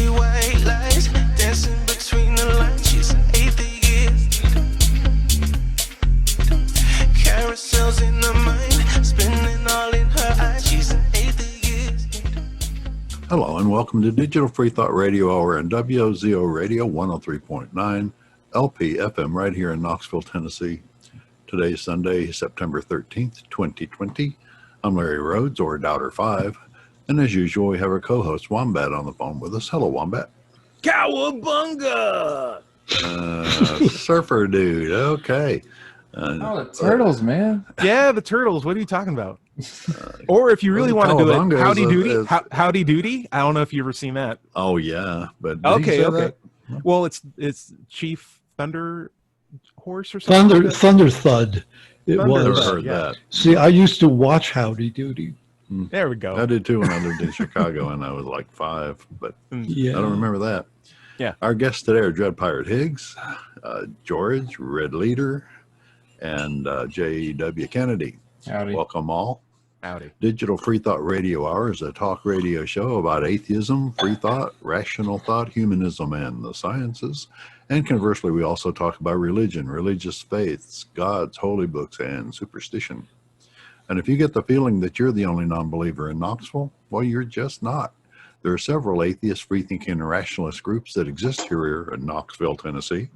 see white lies dancing between the lines. She's an atheist. Carousels in her mind, spinning all in her eyes. She's an atheist. Hello and welcome to Digital Freethought Radio Hour and WOZO Radio 103.9 LP FM right here in Knoxville, Tennessee. Today is Sunday, September 13th, 2020. I'm Larry Rhodes, or Doubter 5. And as usual, we have our co-host Wombat on the phone with us. Hello, Wombat. Cowabunga! Surfer dude. Okay. The turtles, man. Yeah, the turtles. What are you talking about? Or if you really want to do it, Howdy Doody. Howdy Doody. I don't know if you've ever seen that. Oh yeah, but okay. That? Well, it's Chief Thunder Horse or something. Thunder Thud. It Thunder was. Never heard that. See, I used to watch Howdy Doody. There we go. I did too when I lived in Chicago, and I was like 5, but Yeah. I don't remember that. Yeah. Our guests today are Dread Pirate Higgs, George, Red Leader, and J.W. Kennedy. Howdy. Welcome all. Howdy. Digital Freethought Radio Hour is a talk radio show about atheism, free thought, rational thought, humanism, and the sciences. And conversely, we also talk about religion, religious faiths, gods, holy books, and superstition. And if you get the feeling that you're the only non-believer in Knoxville, well, you're just not. There are several atheist, free-thinking, and rationalist groups that exist here in Knoxville, Tennessee.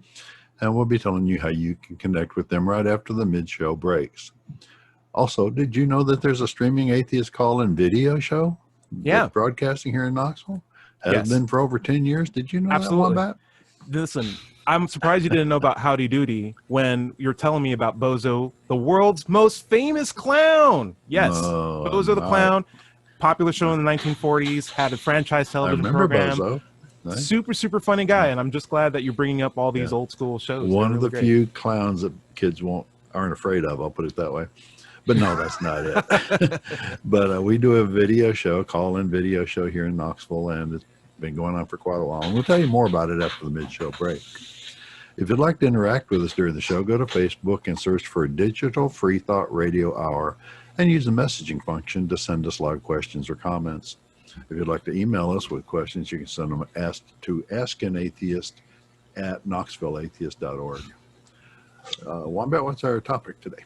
And we'll be telling you how you can connect with them right after the mid-show breaks. Also, did you know that there's a streaming atheist call-in video show? Yeah. That's broadcasting here in Knoxville? Has been for over 10 years. Did you know Absolutely. that one, Matt? Listen, I'm surprised you didn't know about Howdy Doody when you're telling me about Bozo, the world's most famous clown. Yes, Bozo the Clown, popular show in the 1940s, had a franchise television program. Bozo. Nice. Super funny guy, and I'm just glad that you're bringing up all these old school shows. One They're of the really few clowns that kids aren't afraid of, I'll put it that way. But no, that's not it. But we do a video show, call-in video show here in Knoxville, and it's been going on for quite a while. And we'll tell you more about it after the mid-show break. If you'd like to interact with us during the show, go to Facebook and search for Digital Freethought Radio Hour and use the messaging function to send us live questions or comments. If you'd like to email us with questions, you can send them to askanatheist@knoxvilleatheist.org. Wombat, what's our topic today?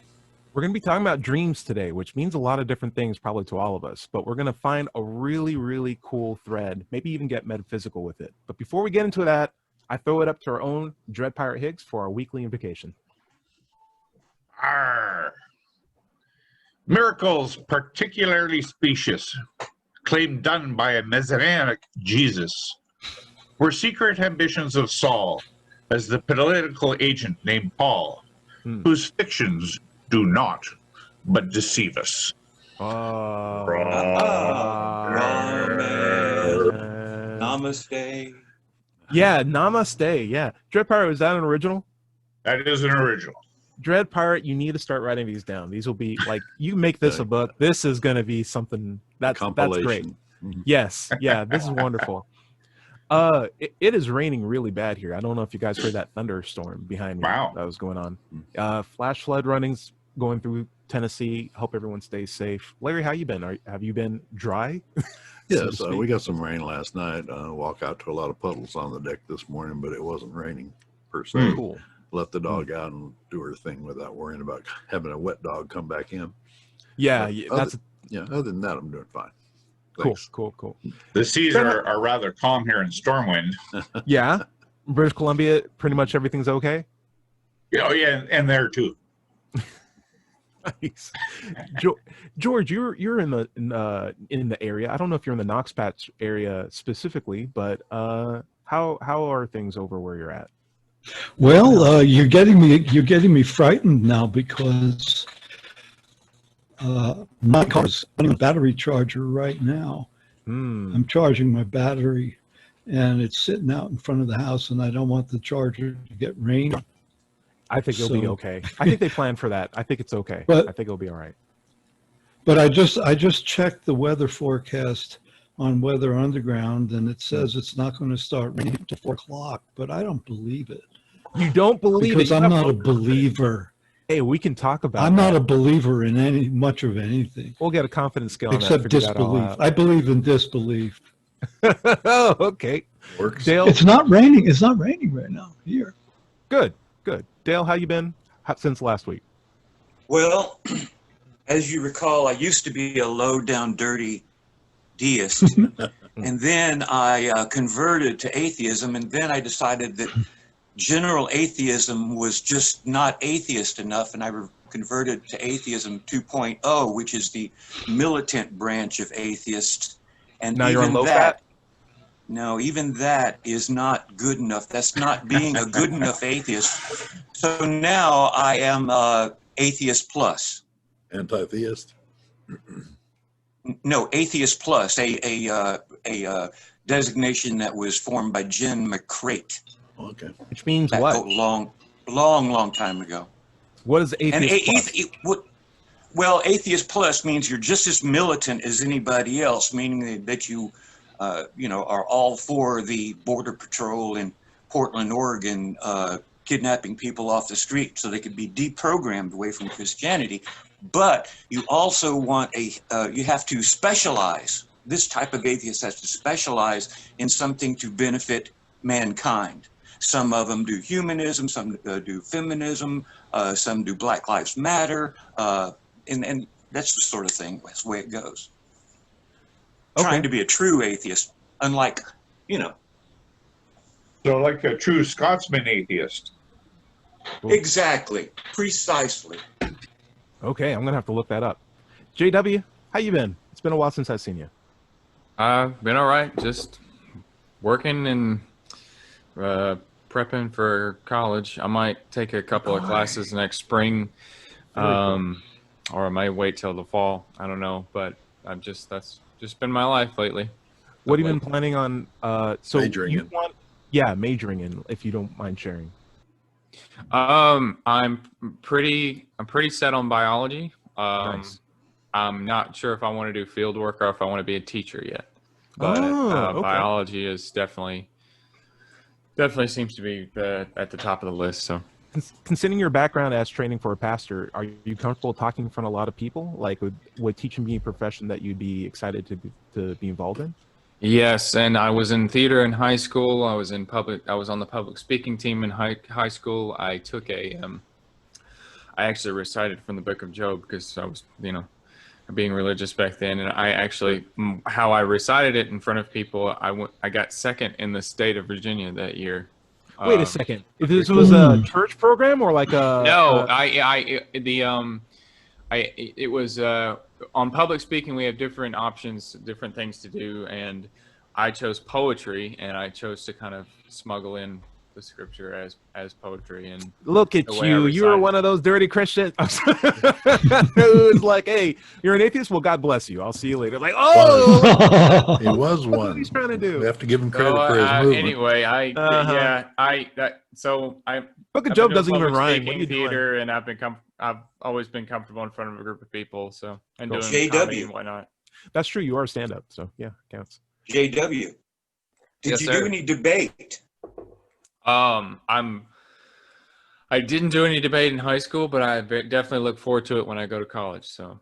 We're going to be talking about dreams today, which means a lot of different things probably to all of us, but we're going to find a really, really cool thread, maybe even get metaphysical with it. But before we get into that, I throw it up to our own Dread Pirate Higgs for our weekly invocation. Arr. Miracles particularly specious, claim done by a Messianic Jesus, were secret ambitions of Saul as the political agent named Paul, whose fictions do not but deceive us. Namaste. Yeah, Namaste. Yeah. Dread Pirate, was that an original? That is an original. Dread Pirate, you need to start writing these down. These will be like, you make this a book. This is going to be something that's great. Mm-hmm. Yes. Yeah, this is wonderful. It is raining really bad here. I don't know if you guys heard that thunderstorm behind me. Wow. That was going on. Flash flood runnings going through Tennessee. Hope everyone stays safe. Larry, how you been? Have you been dry? Yes, we got some rain last night. Walk out to a lot of puddles on the deck this morning, but it wasn't raining per se. Cool. Let the dog out and do her thing without worrying about having a wet dog come back in. Yeah, other than that, I'm doing fine. Thanks. Cool. The seas are rather calm here in Stormwind. Yeah, British Columbia, pretty much everything's okay. Oh yeah, and there too. Nice. George, you're in the area. I don't know if you're in the Knox Patch area specifically, but how are things over where you're at? Well, you're getting me frightened now because my car's on a battery charger right now. I'm charging my battery, and it's sitting out in front of the house, and I don't want the charger to get rained. I think it'll be okay. I think they planned for that. I think it's okay. But, I think it'll be all right. But I just checked the weather forecast on Weather Underground, and it says it's not going to start raining until 4 o'clock, but I don't believe it. You don't believe because it? I'm not a believer. Hey, we can talk about I'm that. not a believer in much of anything. We'll get a confidence scale on except that, figure that all disbelief. out. I believe in disbelief. Oh, okay. Works. Dale, It's not raining. It's not raining right now here. good. Dale, how you been since last week? Well, as you recall, I used to be a low down, dirty deist. And then I converted to atheism. And then I decided that general atheism was just not atheist enough. And I converted to atheism 2.0, which is the militant branch of atheists. And Now you're on even low that, fat? no, even that is not good enough. That's not being a good enough atheist. So now I am atheist plus. Anti-theist. No, atheist plus, a designation that was formed by Jen McCrate. Okay. Which means Back what? long time ago. What is And atheist plus? well, atheist plus means you're just as militant as anybody else, meaning that you, are all for the Border Patrol in Portland, Oregon, kidnapping people off the street so they could be deprogrammed away from Christianity. But you also want you have to specialize. This type of atheist has to specialize in something to benefit mankind. Some of them do humanism, some do feminism, some do Black Lives Matter, and that's the sort of thing. That's the way it goes. Okay. Trying to be a true atheist, unlike, So like a true Scotsman atheist. Exactly, precisely. Okay, I'm gonna have to look that up. JW, how you been? It's been a while since I've seen you. I've been all right, just working and prepping for college. I might take a couple of classes next spring, or I might wait till the fall. I don't know, but that's just been my life lately. What have you been planning on? Majoring in. Majoring in, if you don't mind sharing. I'm pretty set on biology. Nice. I'm not sure if I want to do field work or if I want to be a teacher yet. But okay. biology is definitely seems to be at the top of the list. So, Considering your background as training for a pastor, are you comfortable talking in front of a lot of people? Like, would teaching be a profession that you'd be excited to be involved in? yes, and I was in theater in high school. I was on the public speaking team in high school. I took I actually recited from the Book of Job because I was, being religious back then, and I actually, how I recited it in front of people, I got second in the state of Virginia that year. Wait a second. If this was a church program or like a No, it was on public speaking. We have different options, different things to do, and I chose poetry, and I chose to kind of smuggle in the scripture as poetry. And look at you, you were one of those dirty Christians who's like, hey, you're an atheist? Well, God bless you. I'll see you later. Like, oh, He was what one. he's trying to do. We have to give him credit for his movement. Anyway, Book of Job doesn't even rhyme. What are you theater, and I've always been comfortable in front of a group of people. So and doing JW. comedy, why not? That's true. You are a stand-up, so yeah, counts. JW, did Yes, you sir. do any debate? I didn't do any debate in high school, but I definitely look forward to it when I go to college. So.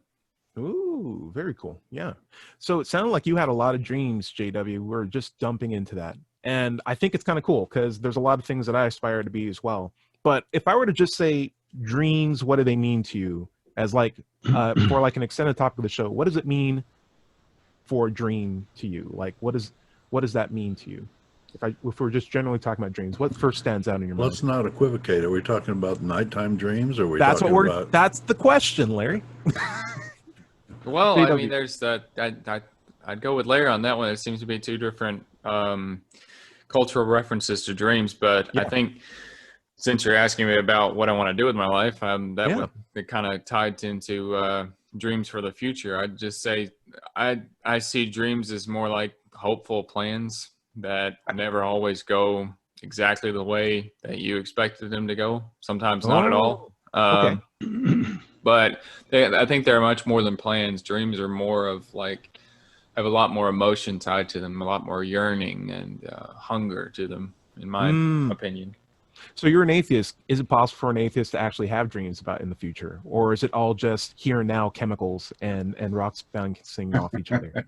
Ooh, very cool. Yeah. So it sounded like you had a lot of dreams, JW. We're just dumping into that. And I think it's kind of cool because there's a lot of things that I aspire to be as well. But if I were to just say dreams, what do they mean to you? As like, for like an extended topic of the show, what does it mean for a dream to you? Like, what does that mean to you? If we're just generally talking about dreams, what first stands out in your mind? Let's not equivocate. Are we talking about nighttime dreams, or are we That's talking what we're. about? That's the question, Larry. Well, JW. I mean, there's that. I'd go with Larry on that one. There seems to be two different cultural references to dreams, but Yeah. I think since you're asking me about what I want to do with my life, that kind of tied into dreams for the future. I'd just say I see dreams as more like hopeful plans that never always go exactly the way that you expected them to go. Sometimes not at all. Okay. But I think they're much more than plans. Dreams are more of like, have a lot more emotion tied to them, a lot more yearning and hunger to them, in my opinion. So you're an atheist. Is it possible for an atheist to actually have dreams about in the future? Or is it all just here and now chemicals and rocks bouncing off each other?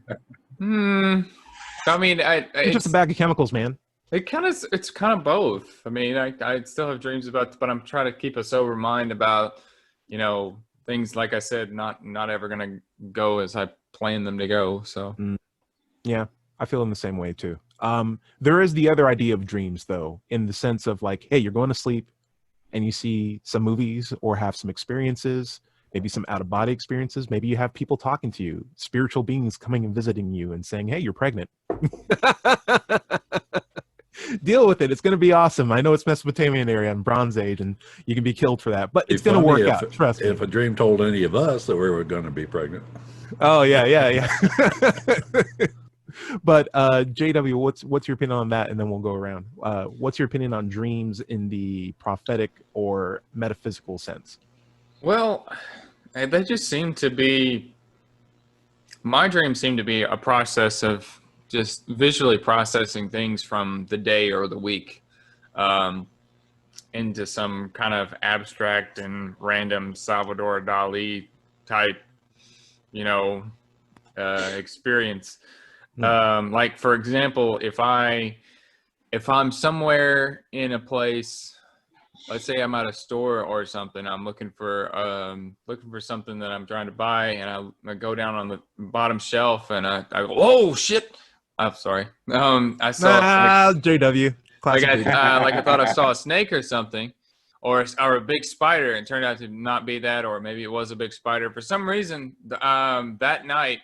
I mean, It's just a bag of chemicals, man. It's kind of both. I mean, I still have dreams about, but I'm trying to keep a sober mind about, things, like I said, not ever going to go as I planned them to go. So Yeah, I feel in the same way too. There is the other idea of dreams though, in the sense of like, hey, you're going to sleep and you see some movies or have some experiences, maybe some out-of-body experiences. Maybe you have people talking to you, spiritual beings coming and visiting you and saying, hey, you're pregnant. Deal with it. It's going to be awesome. I know it's Mesopotamian area and Bronze Age, and you can be killed for that, but it's going to work out. Trust me. If a dream told any of us that we were going to be pregnant. Oh, yeah. But JW, what's your opinion on that? And then we'll go around. What's your opinion on dreams in the prophetic or metaphysical sense? Well, they just seem to be, my dreams seem to be a process of just visually processing things from the day or the week into some kind of abstract and random Salvador Dali type, experience. Like, for example, if I'm somewhere in a place, let's say I'm at a store or something, I'm looking for something that I'm trying to buy, and I go down on the bottom shelf and I go, oh shit. I'm sorry. I saw JW. Like I thought I saw a snake or something, or a big spider, and it turned out to not be that, or maybe it was a big spider. For some reason, that night,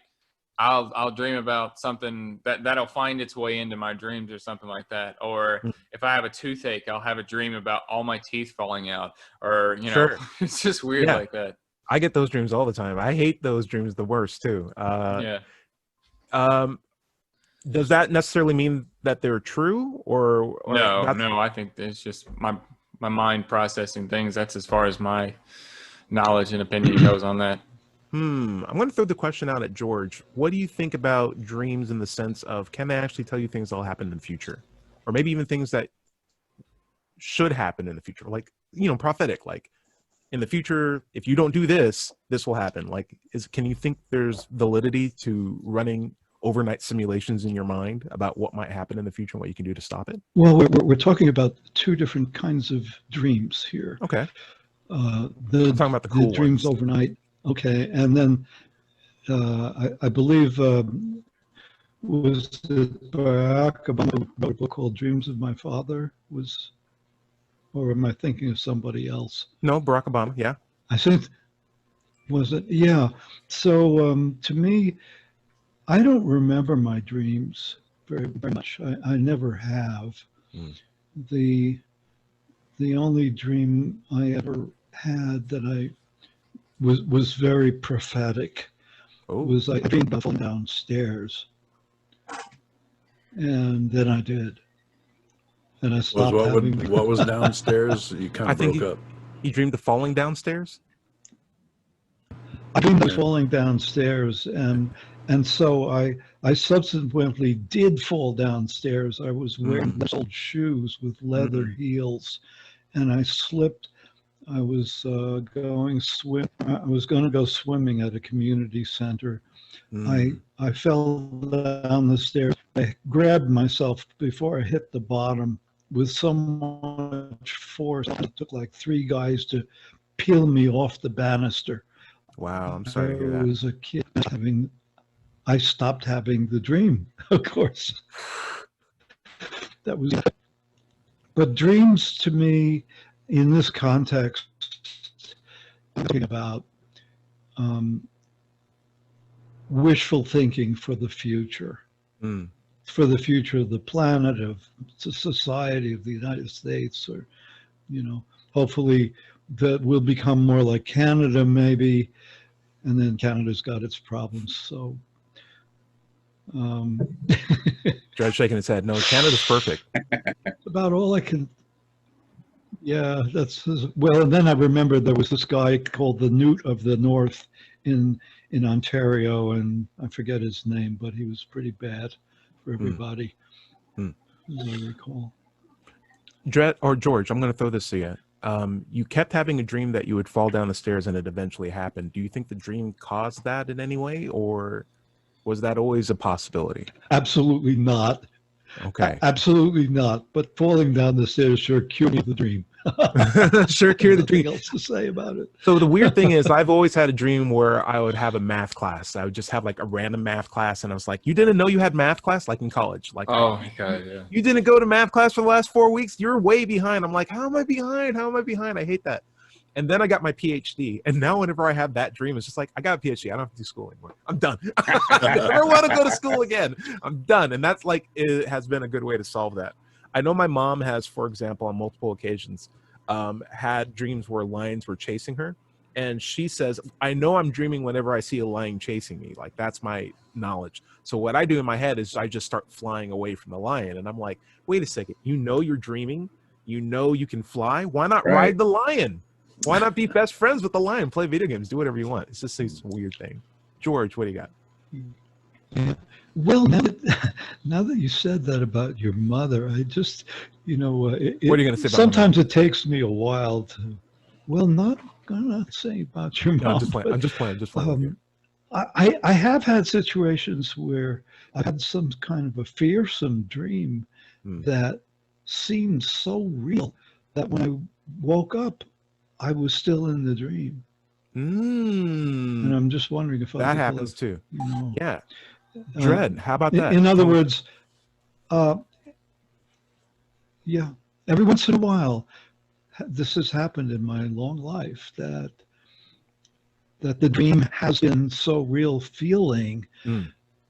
I'll dream about something that'll find its way into my dreams or something like that. Or if I have a toothache, I'll have a dream about all my teeth falling out, or Sure. It's just weird like that. I get those dreams all the time. I hate those dreams the worst too. Yeah. Does that necessarily mean that they're true, or no? I think it's just my mind processing things. That's as far as my knowledge and opinion goes on that. I'm going to throw the question out at George. What do you think about dreams in the sense of, can they actually tell you things that'll happen in the future, or maybe even things that should happen in the future, like prophetic, like in the future, if you don't do this, this will happen. Like, can you think there's validity to running overnight simulations in your mind about what might happen in the future and what you can do to stop it? Well, we're talking about two different kinds of dreams here. Okay. I'm talking about the cool dreams ones. overnight. Okay, and then I believe was it Barack Obama wrote a book called Dreams of My Father? Or am I thinking of somebody else? No, Barack Obama. Yeah. I think, was it? Yeah. So to me, I don't remember my dreams very, very much. I never have. The only dream I ever had that I was very prophetic was I dreamed about falling downstairs, and then I did, and I stopped. What was downstairs? You kind of broke up. You dreamed of falling downstairs? I dreamed of falling downstairs, and so I subsequently did fall downstairs. I was wearing old shoes with leather heels, and I slipped. I was going to go swimming at a community center. I fell down the stairs. I grabbed myself before I hit the bottom with so much force. It took like 3 guys to peel me off the banister. Wow, I'm sorry to hear that. I was a kid I stopped having the dream, of course. That was, but dreams to me, in this context, talking about wishful thinking for the future, for the future of the planet, of the society, of the United States, or, hopefully that will become more like Canada, maybe, and then Canada's got its problems. So, George shaking his head. No, Canada's perfect. That's about all I can. Yeah, well. And then I remember there was this guy called the Newt of the North in Ontario, and I forget his name, but he was pretty bad for everybody, as I recall. George, I'm going to throw this to you. You kept having a dream that you would fall down the stairs, and it eventually happened. Do you think the dream caused that in any way, or was that always a possibility? Absolutely not. Okay. Absolutely not. But falling down the stairs sure cured me of the dream. Sure cured the dream. Nothing else to say about it. So the weird thing is I've always had a dream where I would have a math class. I would just have like a random math class. And I was like, you didn't know you had math class? Like in college. Like, Oh my God, yeah. you didn't go to math class for the last 4 weeks? You're way behind. I'm like, how am I behind? How am I behind? I hate that. And then I got my PhD. And now whenever I have that dream, it's just like, I got a PhD. I don't have to do school anymore. I'm done. I never want to go to school again. I'm done. And that's like, it has been a good way to solve that. I know my mom has, for example, on multiple occasions, had dreams where lions were chasing her. And she says, I know I'm dreaming whenever I see a lion chasing me. Like, that's my knowledge. So what I do in my head is I just start flying away from the lion. And I'm like, wait a second. You know you're dreaming. You know you can fly. Why not ride the lion? Why not be best friends with the lion? Play video games. Do whatever you want. It's just a weird thing. George, what do you got? Yeah. Well, now that you said that about your mother, I just, what are you going to say about sometimes it takes me a while to, I'm not saying about your mom. No, I'm just playing. I have had situations where I had some kind of a fearsome dream that seemed so real that when I woke up, I was still in the dream. And I'm just wondering if that happens too. Yeah. Dread. How about that? In other words, yeah, every once in a while, this has happened in my long life that the dream has been so real feeling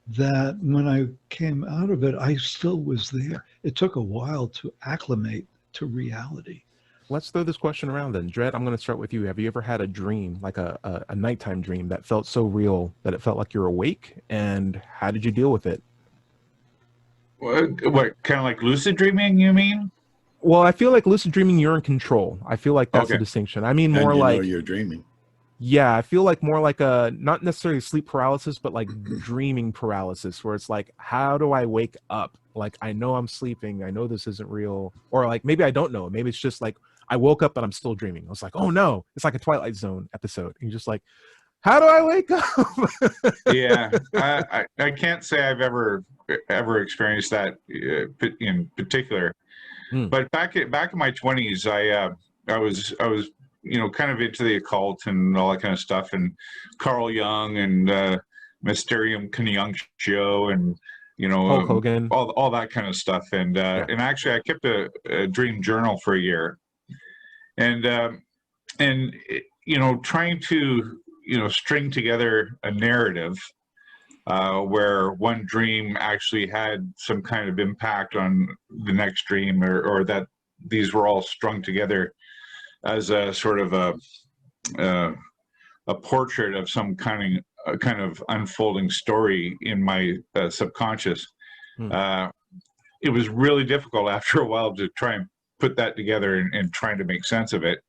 that when I came out of it, I still was there. It took a while to acclimate to reality. Let's throw this question around then. Dread, I'm going to start with you. Have you ever had a dream, like a nighttime dream that felt so real that it felt like you're awake? And how did you deal with it? What kind of like lucid dreaming, you mean? Well, I feel like lucid dreaming, you're in control. I feel like that's the distinction. I mean, more like you're dreaming. Yeah, I feel like more like a, not necessarily sleep paralysis, but like dreaming paralysis, where it's like, how do I wake up? Like, I know I'm sleeping. I know this isn't real. Or like, maybe I don't know. Maybe it's just like, I woke up and I'm still dreaming. I was like, oh no, it's like a Twilight Zone episode. And you're just like, how do I wake up? Yeah, I can't say I've ever experienced that in particular. But back in my 20s, I was kind of into the occult and all that kind of stuff, and Carl Jung and Mysterium Conjunctio and Hulk Hogan, all that kind of stuff. And and actually, I kept a dream journal for a year, and trying to string together a narrative where one dream actually had some kind of impact on the next dream, or that these were all strung together as a sort of a portrait of some kind of unfolding story in my subconscious. It was really difficult after a while to try and put that together and trying to make sense of it.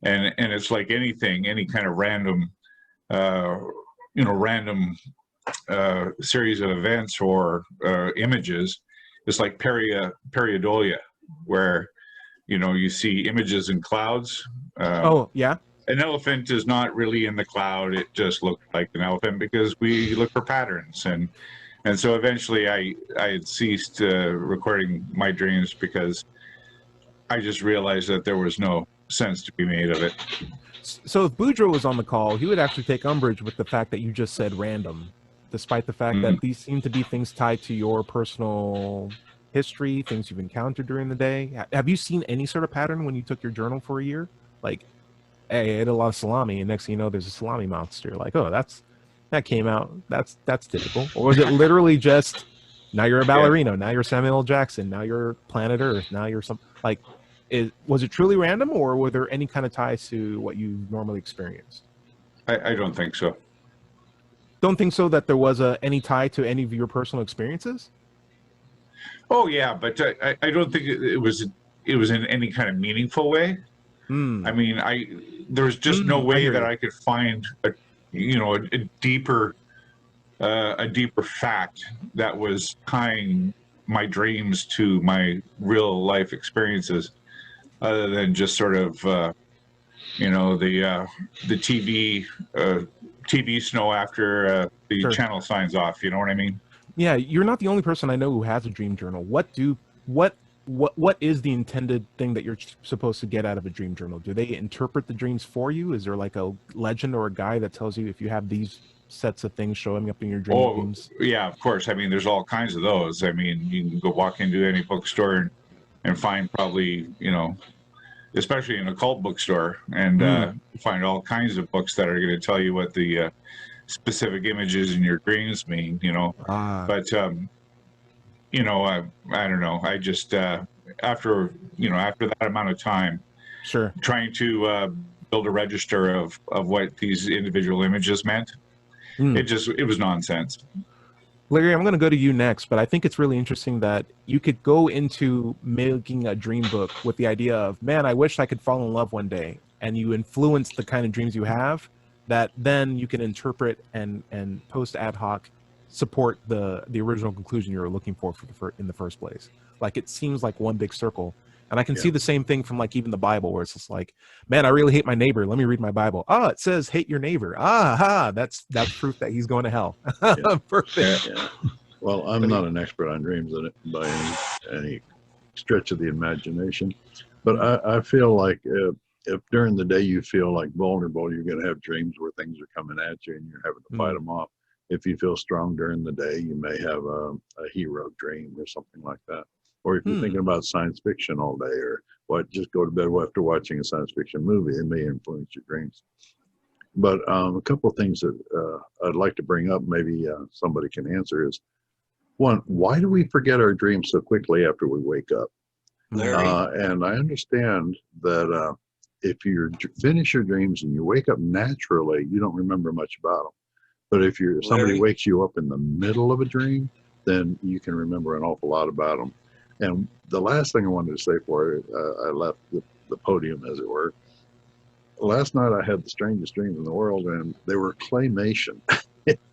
And it's like anything, any kind of random series of events or images. It's like pareidolia, where you see images in clouds. An elephant is not really in the cloud. It just looked like an elephant because we look for patterns. And so eventually I had ceased recording my dreams because I just realized that there was no sense to be made of it. So if Boudreaux was on the call, he would actually take umbrage with the fact that you just said random, despite the fact that these seem to be things tied to your personal history, things you've encountered during the day. Have you seen any sort of pattern when you took your journal for a year? Like, hey, I ate a lot of salami, and next thing you know, there's a salami monster. Like, oh, that came out. That's typical. Or was it literally just, now you're a ballerino, now you're Samuel L. Jackson, now you're Planet Earth, now you're some, like, was it truly random, or were there any kind of ties to what you normally experienced? I don't think so. Don't think so that there was any tie to any of your personal experiences? Oh yeah, but I don't think it was in any kind of meaningful way. I mean, there's just no way that I could find a deeper fact that was tying my dreams to my real life experiences, other than just sort of the TV snow after the channel signs off. You know what I mean? Yeah, you're not the only person I know who has a dream journal. What is the intended thing that you're supposed to get out of a dream journal? Do they interpret the dreams for you? Is there like a legend or a guide that tells you if you have these sets of things showing up in your dreams? Yeah, of course. I mean, there's all kinds of those. I mean, you can go walk into any bookstore and find probably, especially in a cult bookstore, and find all kinds of books that are going to tell you what the specific images in your dreams mean, But, I don't know. I just, after that amount of time, sure, trying to build a register of what these individual images meant, it was nonsense. Larry, I'm going to go to you next, but I think it's really interesting that you could go into making a dream book with the idea of, man, I wish I could fall in love one day. And you influence the kind of dreams you have that then you can interpret and post ad hoc support the original conclusion you were looking for in the first place. Like, it seems like one big circle. And I can see the same thing from like even the Bible, where it's just like, man, I really hate my neighbor. Let me read my Bible. It says hate your neighbor. That's proof that he's going to hell. Perfect. Yeah. Well, I'm not an expert on dreams by any stretch of the imagination, but I feel like if during the day you feel like vulnerable, you're going to have dreams where things are coming at you and you're having to fight them off. If you feel strong during the day, you may have a hero dream or something like that. Or if you're thinking about science fiction all day, or just go to bed after watching a science fiction movie, it may influence your dreams. But a couple of things that I'd like to bring up, maybe somebody can answer, is one, why do we forget our dreams so quickly after we wake up? And I understand that if you finish your dreams and you wake up naturally, you don't remember much about them. But if somebody wakes you up in the middle of a dream, then you can remember an awful lot about them. And the last thing I wanted to say before I left the podium, as it were, last night I had the strangest dreams in the world, and they were claymation.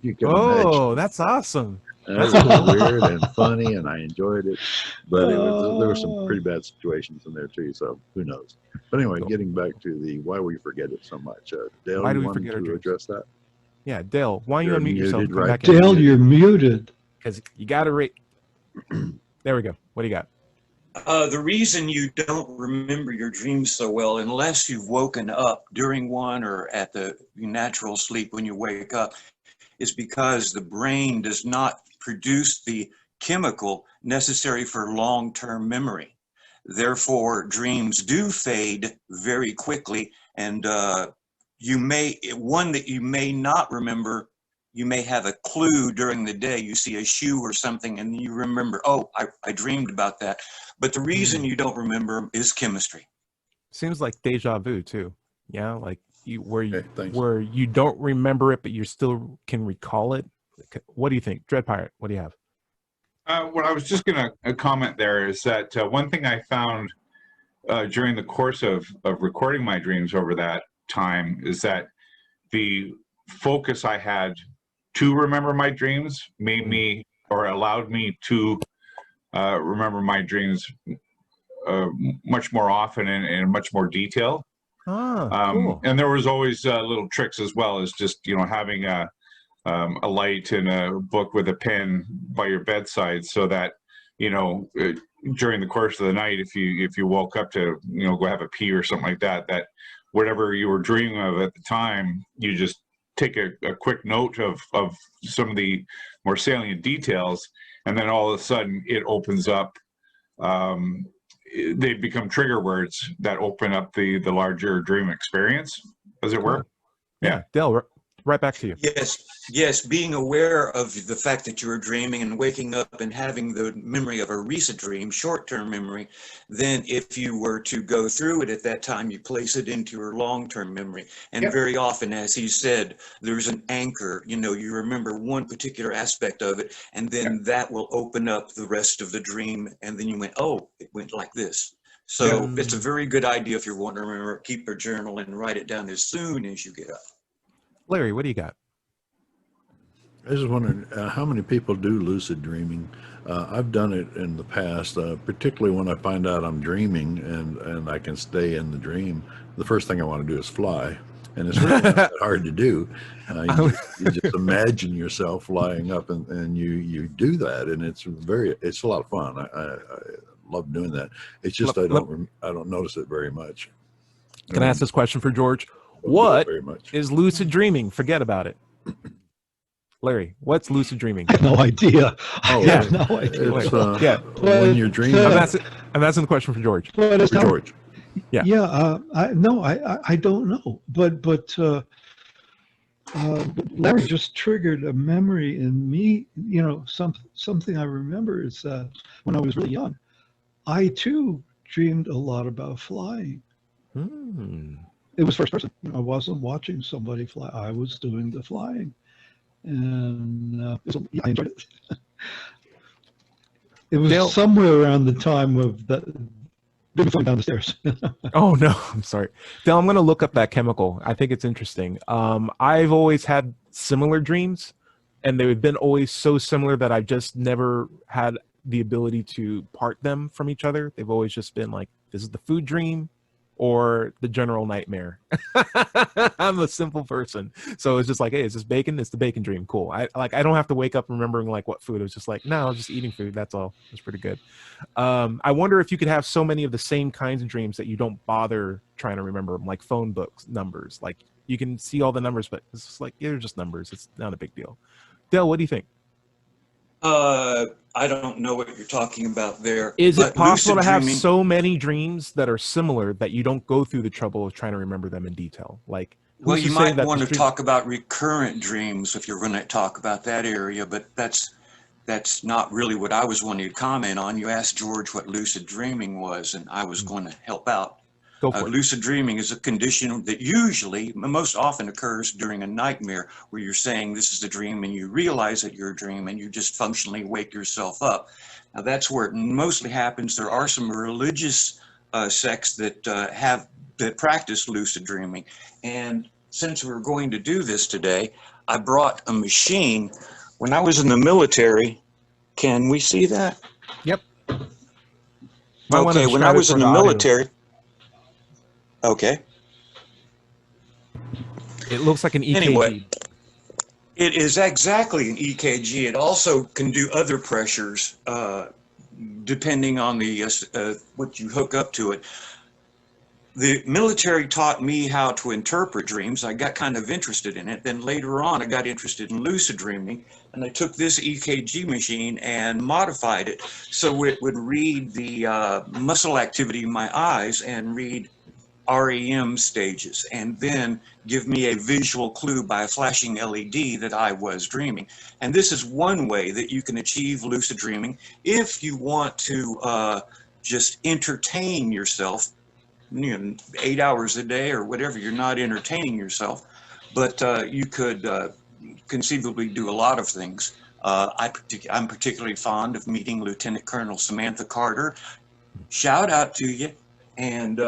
You can imagine. That's awesome. And it was weird and funny, and I enjoyed it. But there were some pretty bad situations in there too, so who knows. But anyway, getting back to why we forget it so much. Dale, why do you we forget wanted to address that? Yeah, Dale, why don't you unmute yourself? Right? Back Dale, you're muted. Because you got to rate. There we go. What do you got? The reason you don't remember your dreams so well, unless you've woken up during one or at the natural sleep when you wake up, is because the brain does not produce the chemical necessary for long-term memory. Therefore, dreams do fade very quickly, and one that you may not remember, you may have a clue during the day. You see a shoe or something and you remember, I dreamed about that. But the reason you don't remember is chemistry. Seems like deja vu too. Yeah, like where you don't remember it, but you still can recall it. What do you think? Dread Pirate, what do you have? What I was just going to comment there is that one thing I found during the course of recording my dreams over that time is that the focus I had to remember my dreams made me, or allowed me to remember my dreams much more often and in much more detail. Cool. And there was always little tricks as well, as just having a light and a book with a pen by your bedside, so that during the course of the night, if you woke up to go have a pee or something like that, that whatever you were dreaming of at the time, you just take a quick note of some of the more salient details, and then all of a sudden it opens up. They become trigger words that open up the larger dream experience, as it were. Yeah. Dale, right back to you. Yes. Being aware of the fact that you were dreaming and waking up and having the memory of a recent dream, short-term memory, then if you were to go through it at that time, you place it into your long-term memory. And very often, as he said, there's an anchor. You remember one particular aspect of it, and then that will open up the rest of the dream. And then you went, it went like this. So it's a very good idea if you want to remember, keep a journal and write it down as soon as you get up. Larry, what do you got? I was wondering how many people do lucid dreaming. I've done it in the past, particularly when I find out I'm dreaming and I can stay in the dream. The first thing I want to do is fly. and it's really not that hard to do. You just imagine yourself lying up, and you do that, and it's a lot of fun. I love doing that. It's just I don't notice it very much. Can I ask this question for George? What is lucid dreaming? Forget about it. Larry, what's lucid dreaming? I have no idea. Oh, I have no idea. When you're dreaming. I'm asking the question for George. But it's George. Yeah. Yeah. I don't know. But Larry just triggered a memory in me. You know, something I remember is that when I was really young, I too dreamed a lot about flying. It was first person. I wasn't watching somebody fly. I was doing the flying. And so, yeah, I enjoyed it. It was Dale, somewhere around the time of the going down the stairs. Oh no, I'm sorry, Dale. I'm going to look up that chemical. I think it's interesting. I've always had similar dreams, and they've been always so similar that I've just never had the ability to part them from each other. They've always just been like, this is the food dream or the general nightmare. I'm a simple person. So it's just like, hey, is this bacon? It's the bacon dream. Cool. I don't have to wake up remembering like what food. It was just like, no, I was just eating food. That's all. It's pretty good. I wonder if you could have so many of the same kinds of dreams that you don't bother trying to remember them, like phone books, numbers. Like you can see all the numbers, but it's just like, they're just numbers. It's not a big deal. Dale, what do you think? I don't know what you're talking about there. Is it possible to have dreaming, so many dreams that are similar that you don't go through the trouble of trying to remember them in detail? Like, well, you might want to talk about recurrent dreams if you're going to talk about that area, but that's not really what I was wanting to comment on. You asked George what lucid dreaming was, and I was going to help out. Go for it. Lucid dreaming is a condition that usually, most often occurs during a nightmare where you're saying this is a dream and you realize that you're a dream and you just functionally wake yourself up. Now that's where it mostly happens. There are some religious sects that practice lucid dreaming. And since we're going to do this today, I brought a machine. When I was in the military, can we see that? Yep. Okay, when I was in the military. Okay. It looks like an EKG. Anyway, it is exactly an EKG. It also can do other pressures depending on the what you hook up to it. The military taught me how to interpret dreams. I got kind of interested in it. Then later on, I got interested in lucid dreaming, and I took this EKG machine and modified it so it would read the muscle activity in my eyes and read REM stages, and then give me a visual clue by a flashing LED that I was dreaming. And this is one way that you can achieve lucid dreaming if you want to just entertain yourself, 8 hours a day or whatever. You're not entertaining yourself, but you could conceivably do a lot of things. I'm particularly fond of meeting Lieutenant Colonel Samantha Carter. Shout out to you. And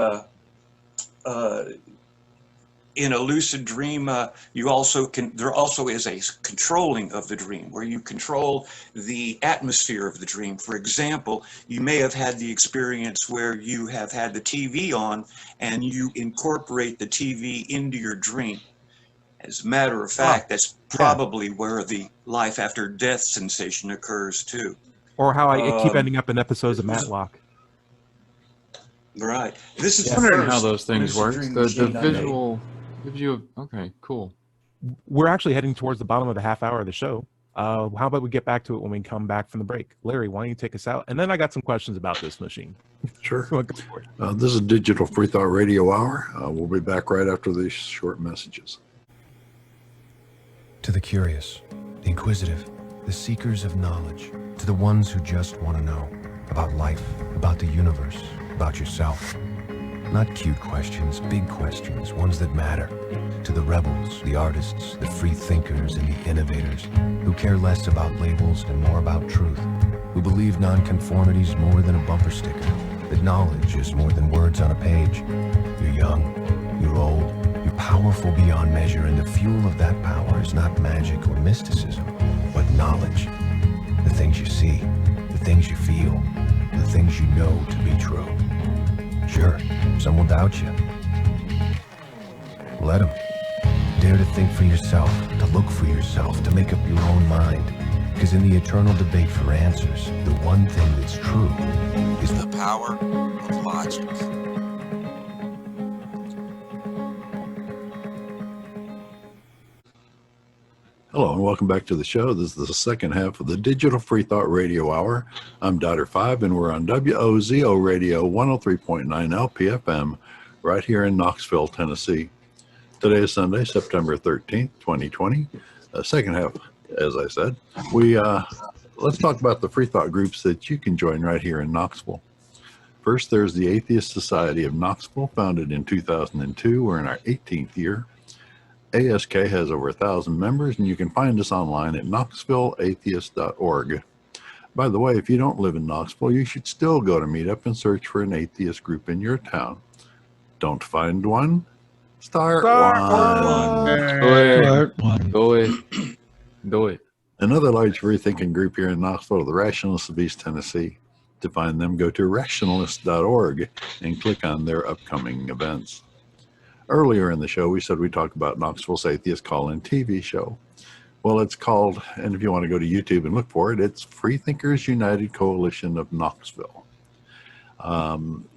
in a lucid dream, there also is a controlling of the dream where you control the atmosphere of the dream. For example, you may have had the experience where you have had the TV on and you incorporate the TV into your dream. As a matter of fact, that's probably where the life after death sensation occurs too. Or how I keep ending up in episodes of Matlock. Right. This is wondering how those things work. The visual gives you. Okay, cool. We're actually heading towards the bottom of the half hour of the show. How about we get back to it when we come back from the break? Larry, why don't you take us out? And then I got some questions about this machine. Sure. This is Digital Freethought Radio Hour. We'll be back right after these short messages. To the curious, the inquisitive, the seekers of knowledge, to the ones who just want to know about life, about the universe, about yourself. Not cute questions, big questions, ones that matter. To the rebels, the artists, the free thinkers, and the innovators who care less about labels and more about truth, who believe nonconformity is more than a bumper sticker, that knowledge is more than words on a page. You're young, you're old, you're powerful beyond measure, and the fuel of that power is not magic or mysticism, but knowledge. The things you see, the things you feel, the things you know to be true. Sure, some will doubt you. Let them. Dare to think for yourself, to look for yourself, to make up your own mind. Because in the eternal debate for answers, the one thing that's true is the power of logic. Hello and welcome back to the show. This is the second half of the Digital Freethought Radio Hour. I'm Dr. Five, and we're on WOZO Radio 103.9 LPFM right here in Knoxville, Tennessee. Today is Sunday, September 13th, 2020. Second half, as I said. Let's talk about the Freethought groups that you can join right here in Knoxville. First, there's the Atheist Society of Knoxville, founded in 2002. We're in our 18th year. ASK has over 1,000 members, and you can find us online at knoxvilleatheist.org. By the way, if you don't live in Knoxville, you should still go to Meetup and search for an atheist group in your town. Don't find one? Start one. Do it. Another large free-thinking group here in Knoxville, the Rationalists of East Tennessee. To find them, go to rationalist.org and click on their upcoming events. Earlier in the show, we said we'd talk about Knoxville's Atheist Call-In TV show. Well, it's called, and if you want to go to YouTube and look for it, it's Freethinkers United Coalition of Knoxville.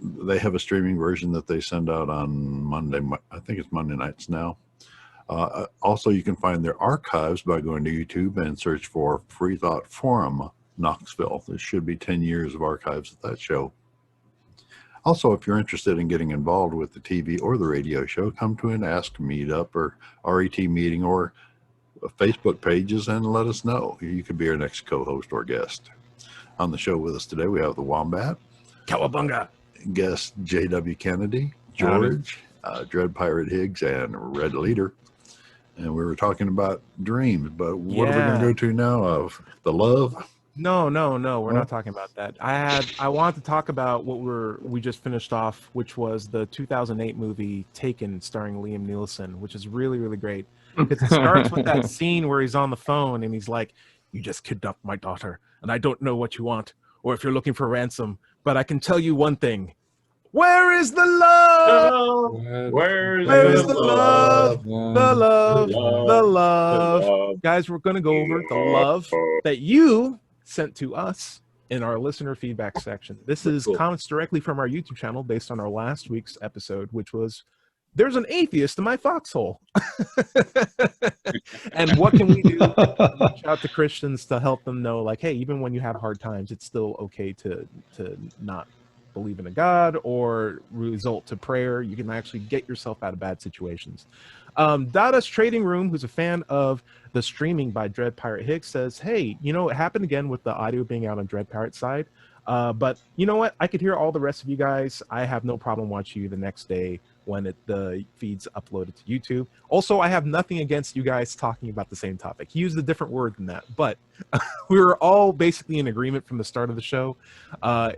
They have a streaming version that they send out on Monday. I think it's Monday nights now. Also, you can find their archives by going to YouTube and search for Freethought Forum Knoxville. There should be 10 years of archives of that show. Also, if you're interested in getting involved with the TV or the radio show, come to an Ask Meetup or RET meeting or Facebook pages and let us know. You could be our next co-host or guest. On the show with us today, we have the Wombat. Cowabunga. Guest J.W. Kennedy, George, Dread Pirate Higgs, and Red Leader. And we were talking about dreams, but what are we going to go to now? Of the love? No. We're not talking about that. I wanted to talk about what we just finished off, which was the 2008 movie Taken, starring Liam Neeson, which is really, really great. Because it starts with that scene where he's on the phone and he's like, "You just kidnapped my daughter, and I don't know what you want, or if you're looking for ransom, but I can tell you one thing. Where is the love? Where is the love? The love. Guys, we're going to go over the love that you sent to us in our listener feedback section. This is comments directly from our YouTube channel based on our last week's episode, which was, "There's an atheist in my foxhole." And what can we do to reach out to Christians to help them know, like, hey, even when you have hard times, it's still okay to not believe in a God or resort to prayer. You can actually get yourself out of bad situations. Dada's Trading Room, who's a fan of the streaming by Dread Pirate Higgs, says, hey, it happened again with the audio being out on Dread Pirate's side. But you know what? I could hear all the rest of you guys. I have no problem watching you the next day when the feed's uploaded to YouTube. Also, I have nothing against you guys talking about the same topic. He used a different word than that, but we were all basically in agreement from the start of the show.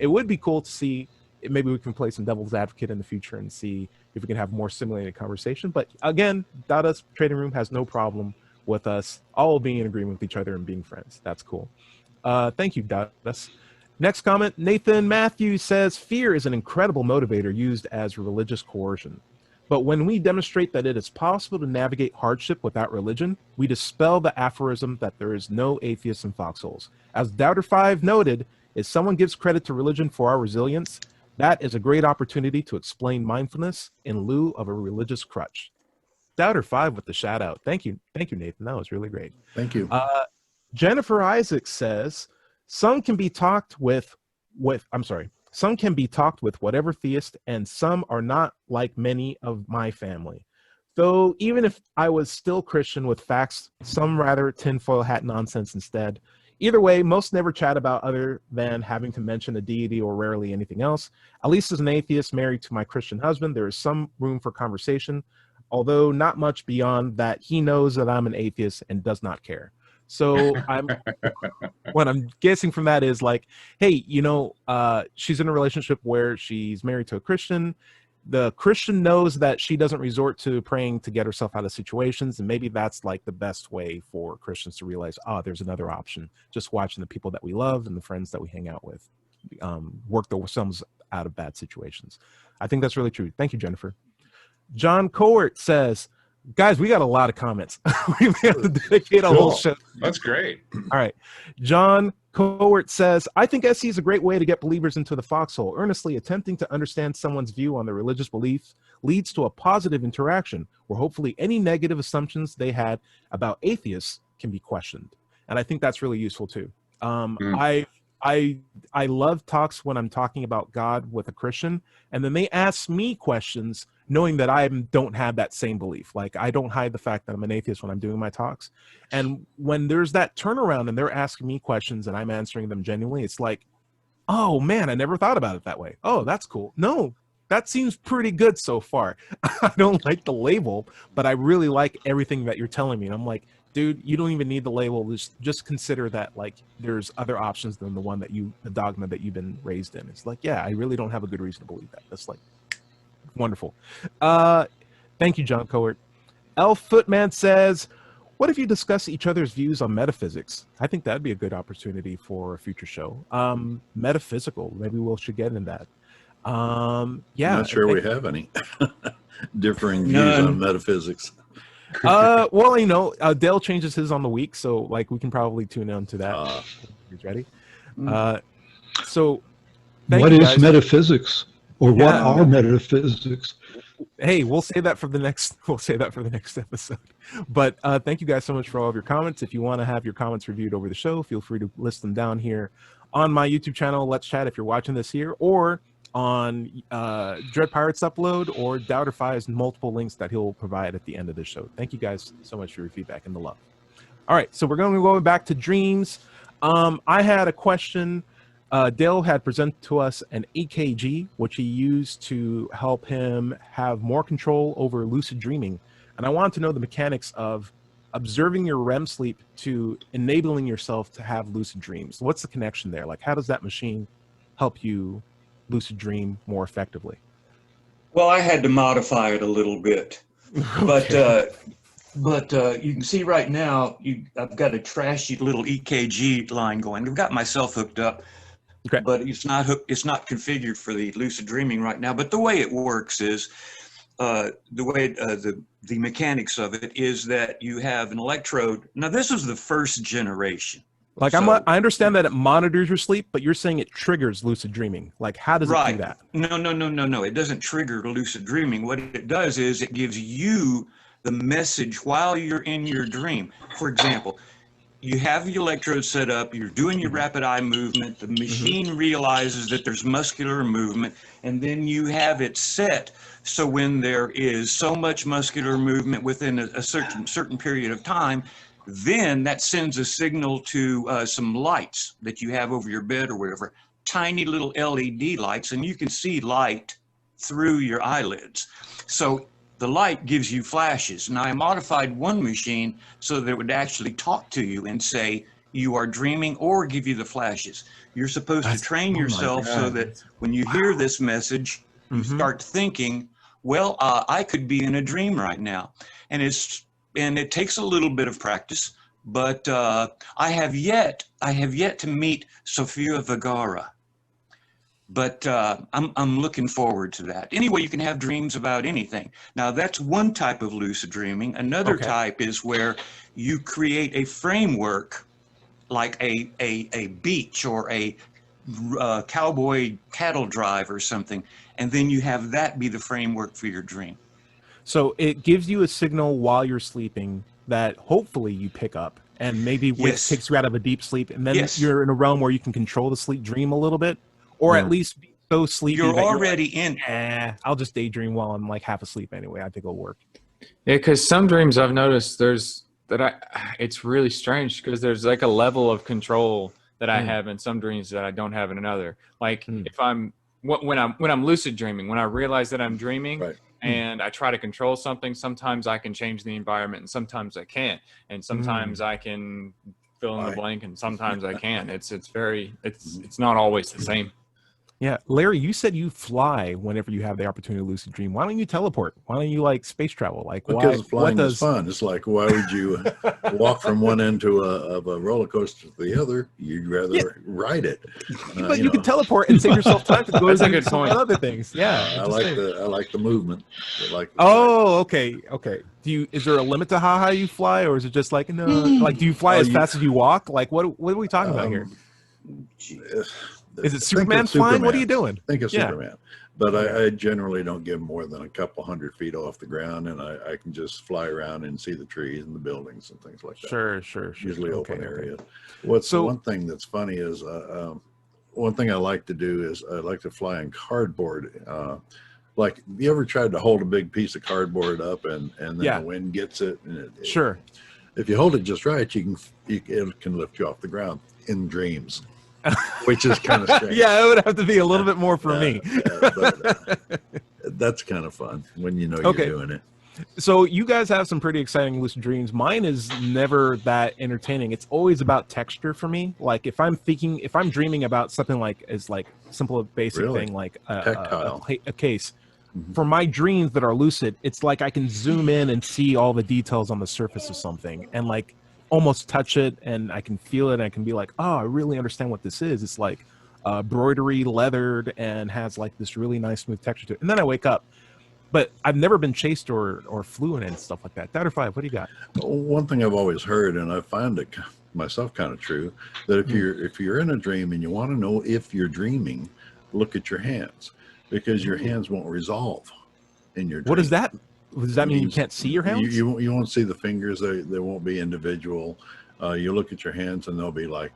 It would be cool to see. Maybe we can play some devil's advocate in the future and see if we can have more simulated conversation. But again, Dada's Trading Room has no problem with us all being in agreement with each other and being friends. That's cool. Thank you, Dada's. Next comment, Nathan Matthews says, fear is an incredible motivator used as religious coercion. But when we demonstrate that it is possible to navigate hardship without religion, we dispel the aphorism that there is no atheists in foxholes. As Doubter 5 noted, if someone gives credit to religion for our resilience, that is a great opportunity to explain mindfulness in lieu of a religious crutch. Doubter 5 with the shout out. Thank you, Nathan. That was really great. Thank you. Jennifer Isaac says, some can be talked with whatever theist, and some are not, like many of my family. Though even if I was still Christian with facts, some rather tinfoil hat nonsense instead. Either way, most never chat about other than having to mention a deity or rarely anything else. At least as an atheist married to my Christian husband, there is some room for conversation, although not much beyond that. He knows that I'm an atheist and does not care. So what I'm guessing from that is like, hey, she's in a relationship where she's married to a Christian. The Christian knows that she doesn't resort to praying to get herself out of situations. And maybe that's like the best way for Christians to realize, there's another option. Just watching the people that we love and the friends that we hang out with work themselves out of bad situations. I think that's really true. Thank you, Jennifer. John Cowart says, Guys, we got a lot of comments. We have to dedicate a whole show. That's great. All right. John Cowart says, I think SE is a great way to get believers into the foxhole. Earnestly attempting to understand someone's view on their religious beliefs leads to a positive interaction where hopefully any negative assumptions they had about atheists can be questioned. And I think that's really useful too. I love talks when I'm talking about God with a Christian, and then they ask me questions knowing that I don't have that same belief. Like, I don't hide the fact that I'm an atheist when I'm doing my talks. And when there's that turnaround and they're asking me questions and I'm answering them genuinely, it's like, oh man, I never thought about it that way. Oh, that's cool. No, that seems pretty good so far. I don't like the label, but I really like everything that you're telling me. And I'm like, dude, you don't even need the label. Just consider that, like, there's other options than the dogma that you've been raised in. It's like, yeah, I really don't have a good reason to believe that. That's like wonderful. Thank you, John Cowart. Elf Footman says, what if you discuss each other's views on metaphysics? I think that'd be a good opportunity for a future show. Metaphysical, maybe we should get in that. Yeah. I'm not sure we have any differing views on metaphysics. Well, Dale changes his on the week, so like we can probably tune in to that. He's ready. So what is metaphysics, or what are metaphysics? Hey, we'll say that for the next episode. But thank you guys so much for all of your comments. If you want to have your comments reviewed over the show, feel free to list them down here on my YouTube channel, Let's Chat, if you're watching this here, or on Dread Pirates Upload, or Doubterfy's multiple links that he'll provide at the end of the show. Thank you guys so much for your feedback and the love. All right, so we're going to go back to dreams. I had a question. Dale had presented to us an EKG, which he used to help him have more control over lucid dreaming. And I wanted to know the mechanics of observing your REM sleep to enabling yourself to have lucid dreams. What's the connection there? Like, how does that machine help you lucid dream more effectively? Well, I had to modify it a little bit, but you can see right now I've got a trashy little EKG line going. I've got myself hooked up, but it's not configured for the lucid dreaming right now. But the way it works is the mechanics of it is that you have an electrode. Now, this is the first generation. Like, I understand that it monitors your sleep, but you're saying it triggers lucid dreaming. Like, how does it do that? No. It doesn't trigger lucid dreaming. What it does is it gives you the message while you're in your dream. For example, you have the electrode set up, you're doing your rapid eye movement, the machine realizes that there's muscular movement, and then you have it set so when there is so much muscular movement within a certain period of time, then that sends a signal to some lights that you have over your bed or wherever, tiny little LED lights, and you can see light through your eyelids. So the light gives you flashes. Now, I modified one machine so that it would actually talk to you and say you are dreaming or give you the flashes. You're supposed to train yourself so that when you hear this message, you start thinking, well, I could be in a dream right now. And it takes a little bit of practice, but I have yet to meet Sofia Vergara. But I'm looking forward to that. Anyway, you can have dreams about anything. Now, that's one type of lucid dreaming. Another type is where you create a framework, like a beach or a cowboy cattle drive or something, and then you have that be the framework for your dream. So it gives you a signal while you're sleeping that hopefully you pick up, and maybe takes you out of a deep sleep, and then you're in a realm where you can control the sleep dream a little bit, or at least be so sleepy you're already in. I'll just daydream while I'm like half asleep anyway. I think it'll work. Yeah, because some dreams I've noticed it's really strange because there's like a level of control that I have in some dreams that I don't have in another. Like if when I'm lucid dreaming, when I realize that I'm dreaming and I try to control something, sometimes I can change the environment and sometimes I can't. And sometimes I can fill in the blank and sometimes I can't. It's not always the same. Yeah, Larry, you said you fly whenever you have the opportunity to lucid dream. Why don't you teleport? Why don't you like space travel? Like, Because why? flying is fun. It's like, why would you walk from one end of a roller coaster to the other? You'd rather ride it. But you can teleport and save yourself time to go That's a do good some point. other things. Yeah, I like the movement. I like the okay. Is there a limit to how high you fly, or is it just like no? Like, do you fly as fast as you walk? Like, what are we talking about here? Is it Superman flying? What are you doing? Think of Superman. But I generally don't get more than a couple 100 feet off the ground, and I can just fly around and see the trees and the buildings and things like that. Sure. Usually open area. One thing that's funny is one thing I like to do is I like to fly in cardboard. Like, have you ever tried to hold a big piece of cardboard up and then the wind gets it? And Sure. If you hold it just right, it can lift you off the ground in dreams. Which is kind of strange. Yeah, it would have to be a little bit more for me. But that's kind of fun when you're doing it. So you guys have some pretty exciting lucid dreams. Mine is never that entertaining. It's always about texture for me. Like, if I'm dreaming about something like simple basic thing like a case. Mm-hmm. For my dreams that are lucid, it's like I can zoom in and see all the details on the surface of something and like almost touch it, and I can feel it, and I can be like, oh, I really understand what this is. It's like embroidery, leathered, and has like this really nice smooth texture to it. And then I wake up. But I've never been chased or flew in and stuff like that. Dad or Five, what do you got? One thing I've always heard, and I find it myself kind of true, that if you're in a dream and you want to know if you're dreaming, look at your hands, because your hands won't resolve in your dream. What does that? Does that mean you can't see your hands? You won't see the fingers. They won't be individual. You look at your hands and they'll be like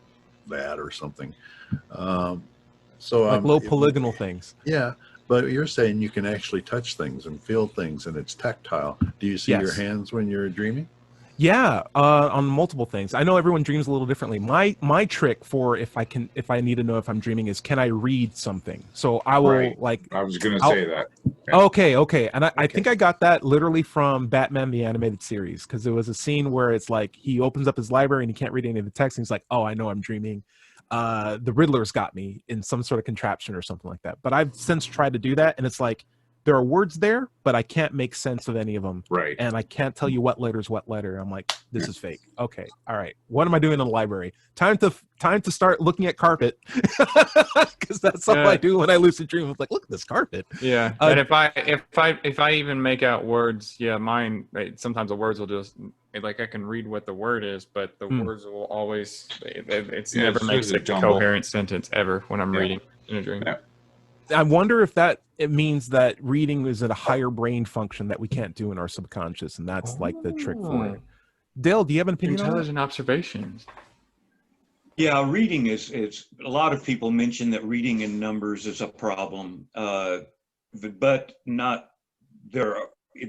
that or something. So like low polygonal things. Yeah. But you're saying you can actually touch things and feel things, and it's tactile. Do you see your hands when you're dreaming? Yeah, on multiple things. I know everyone dreams a little differently. My trick for if I need to know if I'm dreaming is, can I read something? So I will I was going to say that. Yeah. Okay. And I think I got that literally from Batman the Animated Series, because there was a scene where it's like he opens up his library and he can't read any of the text, and he's like, oh, I know I'm dreaming. The Riddler's got me in some sort of contraption or something like that. But I've since tried to do that, and it's like there are words there, but I can't make sense of any of them. Right. And I can't tell you what letter's what letter. I'm like, this is fake. Okay. All right. What am I doing in the library? Time to start looking at carpet, because that's all I do when I lucid dream. I'm like, look at this carpet. Yeah. And if I even make out words, mine. Sometimes the words will just. Like, I can read what the word is, but the words will always, it's never makes a coherent sentence ever when I'm reading in a dream. Yeah. I wonder if it means that reading is at a higher brain function that we can't do in our subconscious, and that's like the trick for it. Dale, do you have an opinion on that? Intelligent observations. Yeah, reading is a lot of people mention that reading in numbers is a problem, but not there